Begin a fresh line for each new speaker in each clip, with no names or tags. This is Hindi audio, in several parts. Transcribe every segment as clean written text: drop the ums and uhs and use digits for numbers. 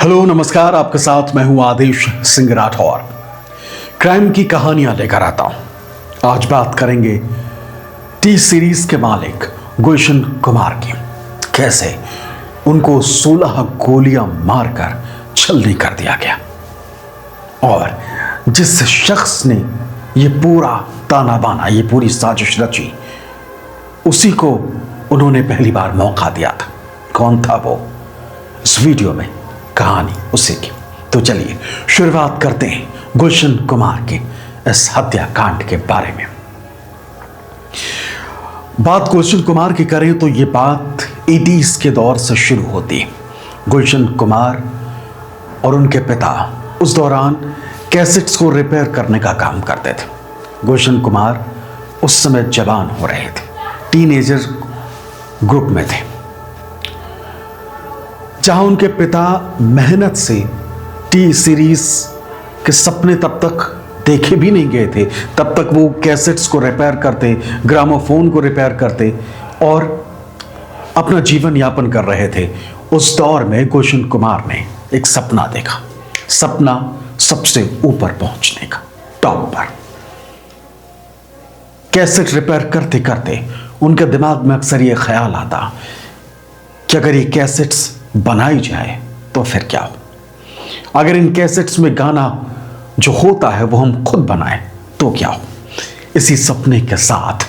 हेलो नमस्कार, आपके साथ मैं हूं आदेश सिंह राठौर। क्राइम की कहानियां लेकर आता हूं। आज बात करेंगे टी सीरीज के मालिक गुलशन कुमार की। कैसे उनको 16 गोलियां मारकर छलनी कर दिया गया और जिस शख्स ने ये पूरा ताना बाना, ये पूरी साजिश रची, उसी को उन्होंने पहली बार मौका दिया था। कौन था वो? इस वीडियो में कहानी उसी की। तो चलिए शुरुआत करते हैं गुलशन कुमार के इस हत्याकांड के बारे में। बात गुलशन कुमार की करें तो ये बात 80s के दौर से शुरू होती है। गुलशन कुमार और उनके पिता उस दौरान कैसेट्स को रिपेयर करने का काम करते थे। गुलशन कुमार उस समय जवान हो रहे थे, टीनेजर ग्रुप में थे। जहां उनके पिता मेहनत से टी सीरीज के सपने तब तक देखे भी नहीं गए थे, तब तक वो कैसेट्स को रिपेयर करते, ग्रामोफोन को रिपेयर करते और अपना जीवन यापन कर रहे थे। उस दौर में गुलशन कुमार ने एक सपना देखा, सपना सबसे ऊपर पहुंचने का, टॉप पर। कैसेट रिपेयर करते करते उनके दिमाग में अक्सर ये ख्याल आता कि अगर ये कैसेट्स बनाई जाए तो फिर क्या हो, अगर इन कैसेट्स में गाना जो होता है वो हम खुद बनाएं तो क्या हो। इसी सपने के साथ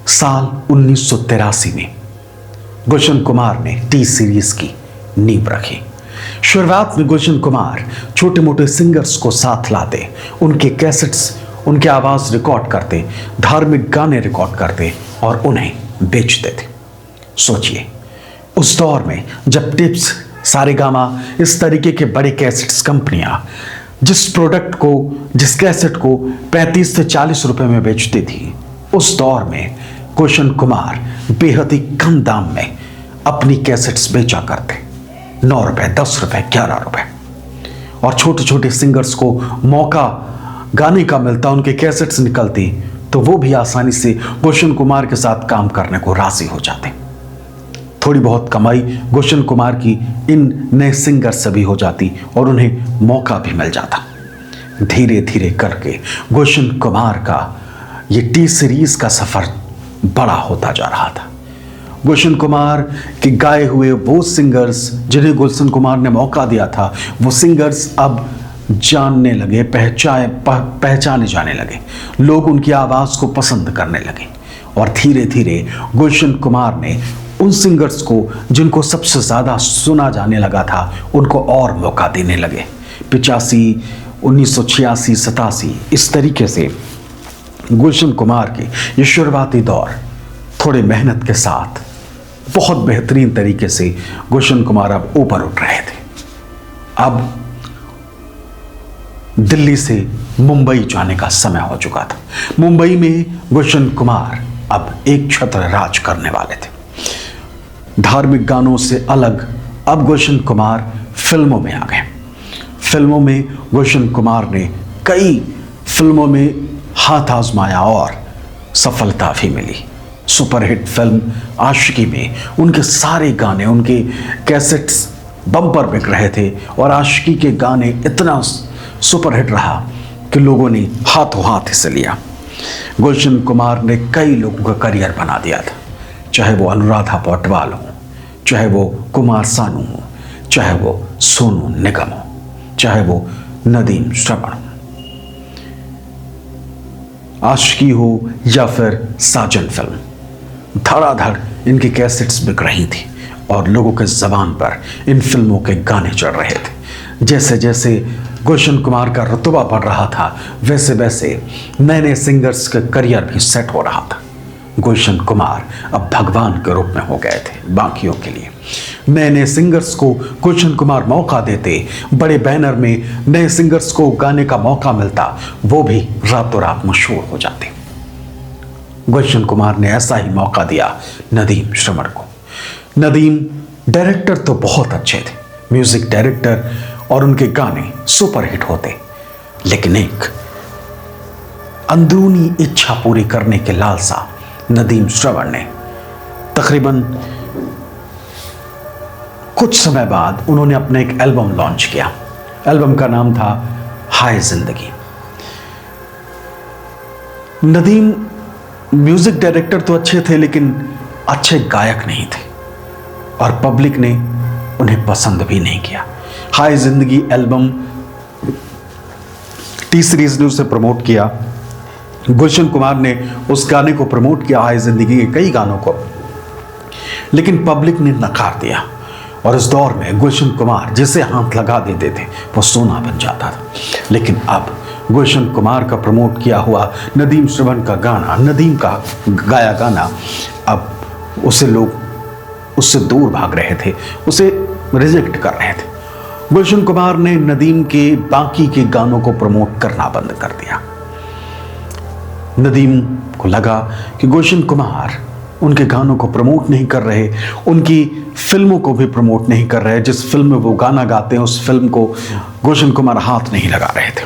साल 1983 में गुलशन कुमार ने टी सीरीज की नींव रखी। शुरुआत में गुलशन कुमार छोटे मोटे सिंगर्स को साथ लाते, उनके कैसेट्स, उनकी आवाज रिकॉर्ड करते, धार्मिक गाने रिकॉर्ड करते और उन्हें बेचते थे। सोचिए उस दौर में जब टिप्स, सारेगामा, इस तरीके के बड़े कैसेट्स कंपनियां जिस प्रोडक्ट को, जिस कैसेट को 35 से 40 रुपए में बेचती थी, उस दौर में गुलशन कुमार बेहद ही कम दाम में अपनी कैसेट्स बेचा करते। 9 रुपए, 10 रुपए, 11 रुपए। और छोटे छोटे सिंगर्स को मौका गाने का मिलता, उनके कैसेट्स निकलती तो वो भी आसानी से गुलशन कुमार के साथ काम करने को राजी हो जाते। थोड़ी बहुत कमाई गुलशन कुमार की इन नए सिंगर से भी हो जाती और उन्हें मौका भी मिल जाता। धीरे धीरे करके गुलशन कुमार का ये टी सीरीज का सफर बड़ा होता जा रहा था। गुलशन कुमार के गाए हुए वो सिंगर्स जिन्हें गुलशन कुमार ने मौका दिया था, वो सिंगर्स अब जानने लगे, पहचाने जाने लगे। लोग उनकी आवाज को पसंद करने लगे और धीरे धीरे गुलशन कुमार ने उन सिंगर्स को जिनको सबसे ज़्यादा सुना जाने लगा था, उनको और मौका देने लगे। 85, 1986, 87, इस तरीके से गुलशन कुमार के ये शुरुआती दौर थोड़े मेहनत के साथ बहुत बेहतरीन तरीके से गुलशन कुमार अब ऊपर उठ रहे थे। अब दिल्ली से मुंबई जाने का समय हो चुका था। मुंबई में गुलशन कुमार अब एक छत्र राज करने वाले थे। धार्मिक गानों से अलग अब गुलशन कुमार फिल्मों में आ गए। फिल्मों में गुलशन कुमार ने कई फिल्मों में हाथ आजमाया और सफलता भी मिली। सुपरहिट फिल्म आशिकी में उनके सारे गाने, उनके कैसेट्स बम्पर बिक रहे थे और आशिकी के गाने इतना सुपरहिट रहा कि लोगों ने हाथों हाथ इसे लिया। गुलशन कुमार ने कई लोगों का करियर बना दिया था, चाहे वो अनुराधा पौडवाल हो, चाहे वो कुमार सानू हो, चाहे वो सोनू निगम हो, चाहे वो नदीम श्रवण हो, आशिकी हो या फिर साजन फिल्म, धड़ाधड़ इनकी कैसेट्स बिक रही थी और लोगों के ज़बान पर इन फिल्मों के गाने चढ़ रहे थे। जैसे जैसे गुलशन कुमार का रुतबा बढ़ रहा था, वैसे वैसे नए नए सिंगर्स का करियर भी सेट हो रहा था। गुलशन कुमार अब भगवान के रूप में हो गए थे बाकियों के लिए। नए नए सिंगर्स को गुलशन कुमार मौका देते, बड़े बैनर में नए सिंगर्स को गाने का मौका मिलता, वो भी रातों रात मशहूर हो जाते। गुलशन कुमार ने ऐसा ही मौका दिया नदीम श्रवण को। नदीम डायरेक्टर तो बहुत अच्छे थे, म्यूजिक डायरेक्टर, और उनके गाने सुपरहिट होते, लेकिन एक अंदरूनी इच्छा पूरी करने के लालसा नदीम श्रवण ने तकरीबन कुछ समय बाद उन्होंने अपना एक एल्बम लॉन्च किया। एल्बम का नाम था हाय जिंदगी। नदीम म्यूजिक डायरेक्टर तो अच्छे थे, लेकिन अच्छे गायक नहीं थे और पब्लिक ने उन्हें पसंद भी नहीं किया। हाय जिंदगी एल्बम टी सीरीज ने उसे प्रमोट किया। गुलशन कुमार ने उस गाने को प्रमोट किया, हाय जिंदगी के कई गानों को, लेकिन पब्लिक ने नकार दिया। और इस दौर में गुलशन कुमार जिसे हाथ लगा देते थे वो सोना बन जाता था। लेकिन अब गुलशन कुमार का प्रमोट किया हुआ नदीम श्रवण का गाना, नदीम का गाया गाना, अब उसे लोग उससे दूर भाग रहे थे, उसे रिजेक्ट कर रहे थे। गुलशन कुमार ने नदीम के बाकी के गानों को प्रमोट करना बंद कर दिया। नदीम को लगा कि गुलशन कुमार उनके गानों को प्रमोट नहीं कर रहे, उनकी फिल्मों को भी प्रमोट नहीं कर रहे। जिस फिल्म में वो गाना गाते हैं उस फिल्म को गुलशन कुमार हाथ नहीं लगा रहे थे।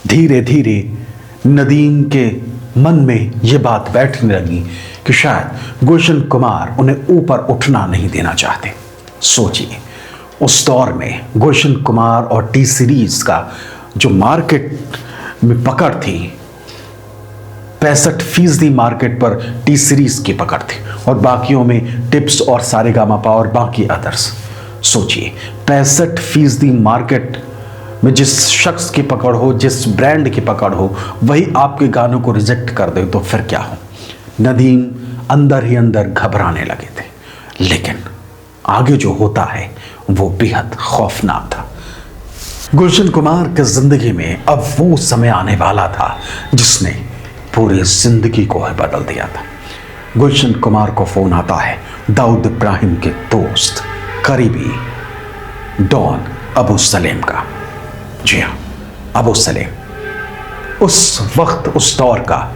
धीरे धीरे नदीम के मन में ये बात बैठने लगी कि शायद गुलशन कुमार उन्हें ऊपर उठना नहीं देना चाहते। सोचिए, उस दौर में गुलशन कुमार और टी सीरीज का जो मार्केट में पकड़ थी, 65% मार्केट पर टी सीरीज की पकड़ थी और बाकियों में टिप्स और सारेगामापा और बाकी अदर्स। सोचिए, 65% मार्केट में जिस शख्स की पकड़ हो, जिस ब्रांड की पकड़ हो, वही आपके गानों को रिजेक्ट कर दे तो फिर क्या हो। नदीम अंदर ही अंदर घबराने लगे थे, लेकिन आगे जो होता है वो बेहद खौफनाक था। गुलशन कुमार की जिंदगी में अब वो समय आने वाला था जिसने पूरी जिंदगी को बदल दिया था। गुलशन कुमार को फोन आता है दाऊद इब्राहिम के दोस्त, करीबी डॉन अबू सलेम का। जी हाँ, अबू सलेम उस वक्त उस दौर का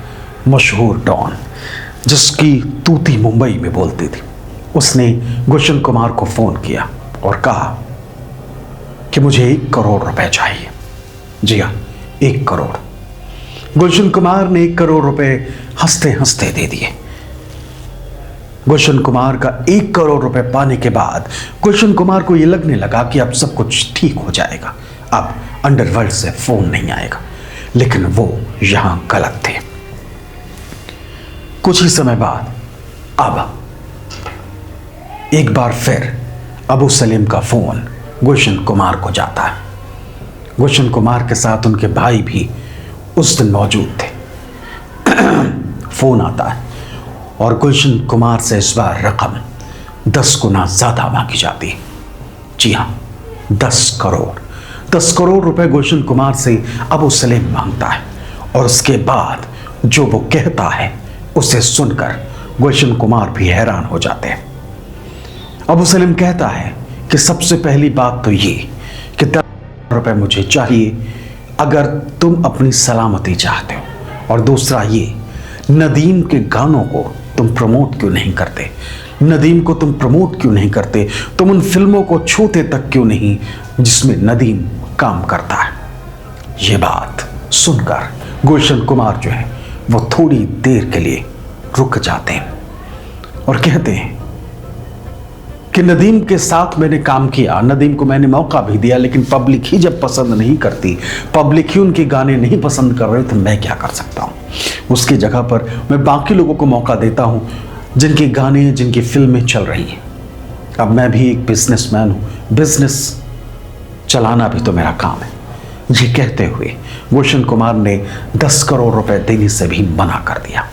मशहूर डॉन जिसकी तूती मुंबई में बोलती थी। उसने गुलशन कुमार को फोन किया और कहा कि मुझे 1 करोड़ रुपए चाहिए। जी हाँ, 1 करोड़। गुलशन कुमार ने 1 करोड़ रुपए हंसते हंसते दे दिए। गुलशन कुमार का 1 करोड़ रुपए पाने के बाद गुलशन कुमार को यह लगने लगा कि अब सब कुछ ठीक हो जाएगा, अब अंडरवर्ल्ड से फोन नहीं आएगा। लेकिन वो यहां गलत थे। कुछ ही समय बाद अब एक बार फिर अबू सलीम का फोन गुलशन कुमार को जाता है। गुलशन कुमार के साथ उनके भाई भी उस दिन मौजूद थे। फोन आता है और गुलशन कुमार से इस बार रकम 10 गुना ज्यादा मांगी जाती है। जी हाँ, 10 करोड़। 10 करोड़ रुपए गुलशन कुमार से अबू सलीम मांगता है और उसके बाद जो वो कहता है उसे सुनकर गुलशन कुमार भी हैरान हो जाते हैं। अबू सलीम कहता है कि सबसे पहली बात तो ये कि 10 रुपए मुझे चाहिए अगर तुम अपनी सलामती चाहते हो, और दूसरा ये, नदीम के गानों को तुम प्रमोट क्यों नहीं करते, नदीम को तुम प्रमोट क्यों नहीं करते, तुम उन फिल्मों को छूते तक क्यों नहीं जिसमें नदीम काम करता है। ये बात सुनकर गुलशन कुमार जो है वो थोड़ी देर के लिए रुक जाते हैं और कहते हैं कि नदीम के साथ मैंने काम किया, नदीम को मैंने मौका भी दिया, लेकिन पब्लिक ही जब पसंद नहीं करती, पब्लिक ही उनके गाने नहीं पसंद कर रहे, तो मैं क्या कर सकता हूँ। उसकी जगह पर मैं बाकी लोगों को मौका देता हूँ जिनके गाने, जिनकी फिल्में चल रही हैं। अब मैं भी एक बिजनेसमैन हूँ, बिजनेस चलाना भी तो मेरा काम है। ये कहते हुए गुलशन कुमार ने 10 करोड़ रुपए देने से भी मना कर दिया।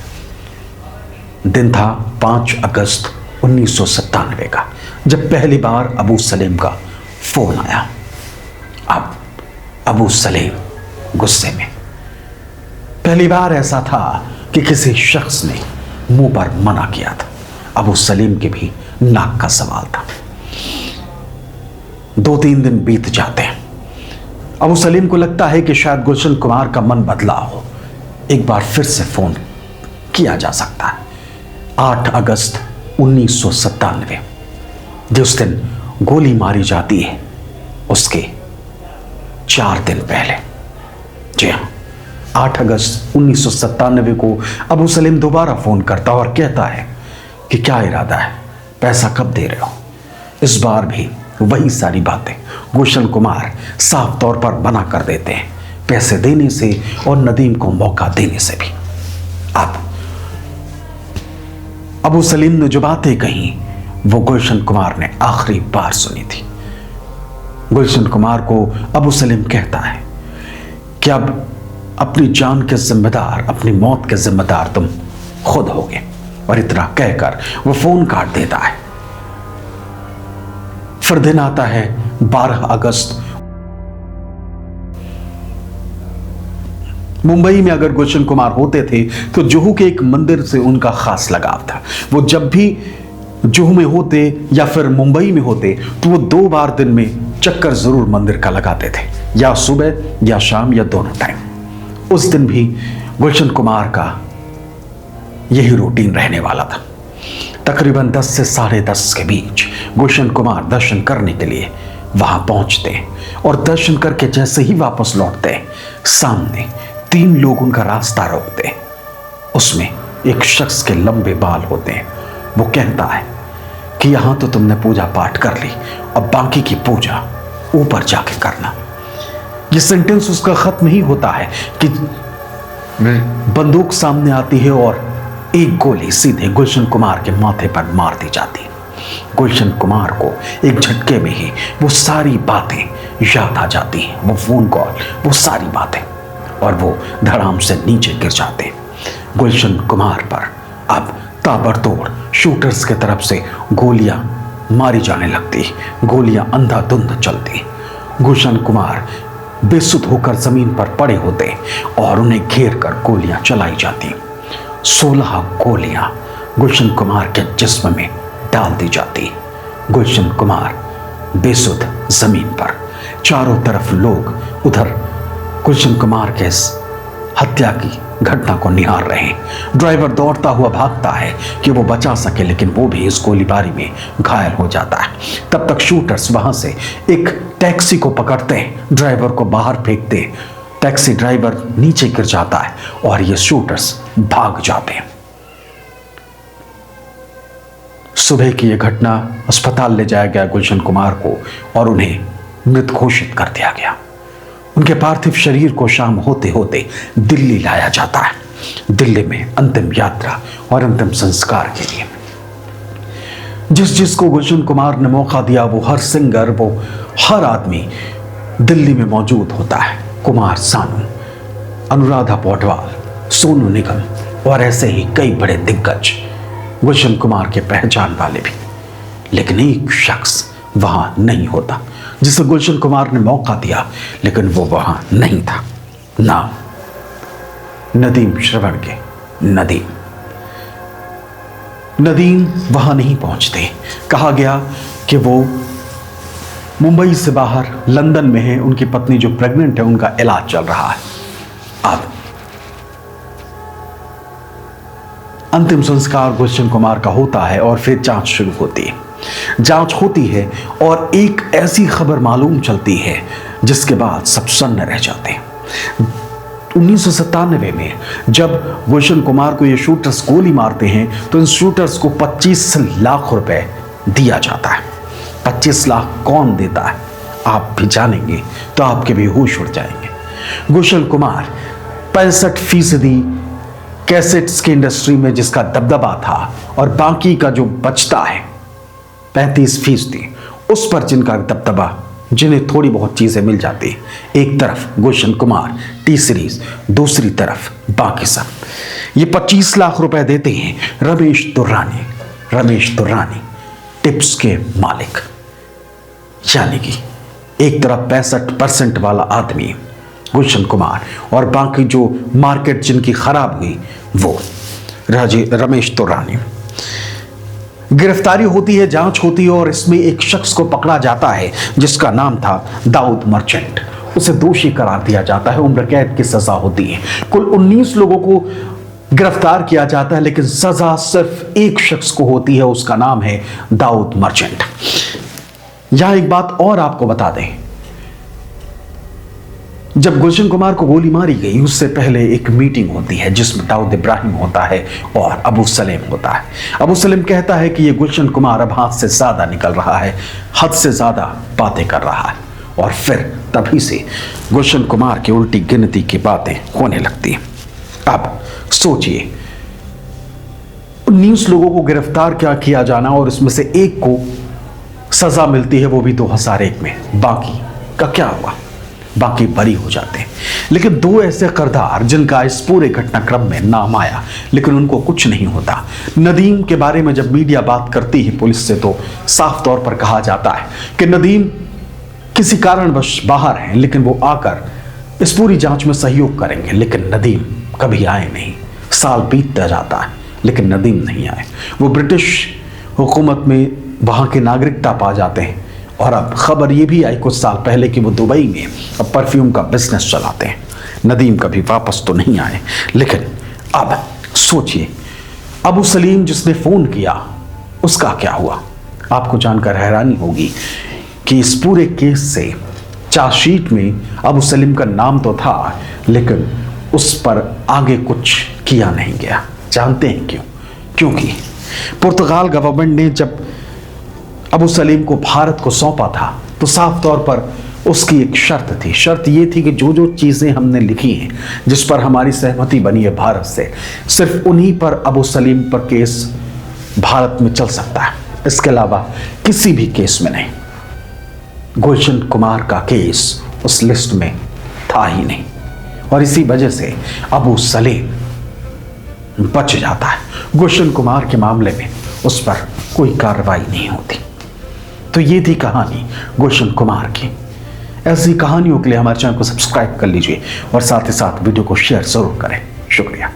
दिन था 5 अगस्त 1997 का, जब पहली बार अबू सलीम का फोन आया। अब अबू सलीम गुस्से में। पहली बार ऐसा था कि किसी शख्स ने मुंह पर मना किया था। अबू सलीम के भी नाक का सवाल था। 2-3 दिन बीत जाते हैं। अबू सलीम को लगता है कि शायद गुलशन कुमार का मन बदला हो, एक बार फिर से फोन किया जा सकता है। 8 अगस्त 1997, जिस दिन गोली मारी जाती है उसके 4 दिन पहले। जी हाँ, 8 अगस्त 1997 को अबू सलीम दोबारा फोन करता और कहता है कि क्या इरादा है, पैसा कब दे रहे हो। इस बार भी वही सारी बातें गुलशन कुमार साफ तौर पर मना कर देते हैं, पैसे देने से और नदीम को मौका देने से भी। अब अबू सलीम ने जो बातें कही वो गुलशन कुमार ने आखिरी बार सुनी थी। गुलशन कुमार को अबू सलीम कहता है कि अब अपनी जान के जिम्मेदार, अपनी मौत के जिम्मेदार तुम खुद होगे। और इतना कहकर वो फोन काट देता है। फिर दिन आता है 12 अगस्त। मुंबई में अगर गुलशन कुमार होते थे तो जुहू के एक मंदिर से उनका खास लगाव था। वो जब भी जुहू में होते या फिर मुंबई में होते तो वो 2 बार दिन में चक्कर जरूर मंदिर का लगाते थे, या सुबह या शाम या दोनों टाइम। उस दिन भी गुलशन कुमार का यही रूटीन रहने वाला था। तकरीबन 10 से 10:30 के बीच गुलशन कुमार दर्शन करने के लिए वहां पहुंचते हैं और दर्शन करके जैसे ही वापस लौटते हैं, सामने 3 लोग उनका रास्ता रोकते हैं। उसमें एक शख्स के लंबे बाल होते हैं। वो कहता है कि यहां तो तुमने पूजा पाठ कर ली, अब बाकी की पूजा ऊपर जाके करना। ये सेंटेंस उसका खत्म ही होता है कि बंदूक सामने आती है और एक गोली सीधे गुलशन कुमार के माथे पर मार दी जाती है। गुलशन कुमार को एक झटके में ही वो सारी बातें याद आ जाती हैं, वो फोन कॉल, वो सारी बातें, और वो धड़ाम से नीचे गिर जाते हैं। गुलशन कुमार पर अब ताबड़तोड़ शूटर्स के तरफ से गोलियां मारी जाने लगती, गोलियां अंधाधुंध चलती। गुलशन कुमार बेसुध होकर जमीन पर पड़े होते और उन्हें घेर कर गोलियां चलाई जाती। 16 गोलियां गुलशन कुमार के जिस्म में डाल दी जाती। गुलशन कुमार बेसुध जमीन पर, चारों तरफ लोग उधर गुलशन कुमार के इस हत्या की घटना को निहार रहे हैं। ड्राइवर दौड़ता हुआ भागता है कि वो बचा सके, लेकिन वो भी इस गोलीबारी में घायल हो जाता है। तब तक शूटर्स वहां से एक टैक्सी को पकड़ते हैं, ड्राइवर को बाहर फेंकते हैं। टैक्सी ड्राइवर नीचे गिर जाता है और ये शूटर्स भाग जाते हैं। सुबह की यह घटना, अस्पताल ले जाया गया गुलशन कुमार को और उन्हें मृत घोषित कर दिया गया। उनके पार्थिव शरीर को शाम होते होते दिल्ली लाया जाता है। दिल्ली में अंतिम यात्रा और अंतिम संस्कार के लिए जिसको गुलशन कुमार ने मौका दिया, वो हर सिंगर, वो हर आदमी दिल्ली में मौजूद होता है। कुमार सानू, अनुराधा पौडवाल, सोनू निगम और ऐसे ही कई बड़े दिग्गज गुलशन कुमार के पहचान वाले भी। लेकिन एक शख्स वहां नहीं होता जिसे गुलशन कुमार ने मौका दिया, लेकिन वो वहां नहीं था। नाम नदीम श्रवण के नदीम वहां नहीं पहुंचते। कहा गया कि वो मुंबई से बाहर लंदन में है, उनकी पत्नी जो प्रेग्नेंट है उनका इलाज चल रहा है। अब अंतिम संस्कार गुलशन कुमार का होता है और फिर जांच शुरू होती है। जांच होती है और एक ऐसी खबर मालूम चलती है जिसके बाद सब सन्न रह जाते हैं। 1997 में जब गुलशन कुमार को ये शूटर्स गोली मारते हैं तो इन शूटर्स को 25 लाख रुपए दिया जाता है। 25 लाख कौन देता है आप भी जानेंगे तो आपके भी होश उड़ जाएंगे। गुलशन कुमार 65% कैसेट्स की इंडस्ट्री में जिसका दबदबा था और बाकी का जो बचता है 35% उस पर जिनका दबदबा, जिन्हें थोड़ी बहुत चीजें मिल जाती, एक तरफ गुलशन कुमार, टी सीरीज, दूसरी तरफ बाकी सब। ये 25 लाख रुपए देते हैं रमेश दुर्रानी टिप्स के मालिक, यानी कि एक तरफ 65% वाला आदमी गुलशन कुमार और बाकी जो मार्केट जिनकी खराब हुई वो रमेश दुर्रानी। गिरफ्तारी होती है, जांच होती है और इसमें एक शख्स को पकड़ा जाता है जिसका नाम था दाऊद मर्चेंट। उसे दोषी करार दिया जाता है, उम्र कैद की सजा होती है। कुल 19 लोगों को गिरफ्तार किया जाता है, लेकिन सजा सिर्फ एक शख्स को होती है, उसका नाम है दाऊद मर्चेंट। यहां एक बात और आपको बता दें, जब गुलशन कुमार को गोली मारी गई उससे पहले एक मीटिंग होती है जिसमें दाऊद इब्राहिम होता है और अबू सलेम होता है। अबू सलेम कहता है कि ये गुलशन कुमार अब हाथ से ज्यादा निकल रहा है, हद से ज्यादा बातें कर रहा है, और फिर तभी से गुलशन कुमार की उल्टी गिनती की बातें होने लगती हैं। अब सोचिए, 19 लोगों को गिरफ्तार क्या किया जाना और इसमें से एक को सजा मिलती है, वो भी 2001 में। बाकी का क्या हुआ? बाकी बरी हो जाते हैं। लेकिन दो ऐसे किरदार जिनका इस पूरे घटनाक्रम में नाम आया लेकिन उनको कुछ नहीं होता। नदीम के बारे में जब मीडिया बात करती है पुलिस से तो साफ तौर पर कहा जाता है कि नदीम किसी कारणवश बाहर हैं, लेकिन वो आकर इस पूरी जांच में सहयोग करेंगे। लेकिन नदीम कभी आए नहीं। साल बीतता जाता है लेकिन नदीम नहीं आए। वो ब्रिटिश हुकूमत में वहाँ की नागरिकता पा जाते हैं, और अब खबर ये भी आई कुछ साल पहले कि वो दुबई में अब परफ्यूम का बिजनेस चलाते हैं। नदीम कभी वापस तो नहीं आए। लेकिन अब सोचिए, अबू सलीम जिसने फ़ोन किया उसका क्या हुआ? आपको जानकर हैरानी होगी कि इस पूरे केस से चार्जशीट में अबू सलीम का नाम तो था लेकिन उस पर आगे कुछ किया नहीं गया। जानते हैं क्यों? क्योंकि पुर्तगाल गवर्नमेंट ने जब अबू सलीम को भारत को सौंपा था तो साफ तौर पर उसकी एक शर्त थी। शर्त ये थी कि जो जो चीज़ें हमने लिखी हैं, जिस पर हमारी सहमति बनी है भारत से, सिर्फ उन्हीं पर अबू सलीम पर केस भारत में चल सकता है, इसके अलावा किसी भी केस में नहीं। गुलशन कुमार का केस उस लिस्ट में था ही नहीं, और इसी वजह से अबू सलीम बच जाता है। गुलशन कुमार के मामले में उस पर कोई कार्रवाई नहीं होती। तो ये थी कहानी गुलशन कुमार की। ऐसी कहानियों के लिए हमारे चैनल को सब्सक्राइब कर लीजिए और साथ ही साथ वीडियो को शेयर जरूर करें। शुक्रिया।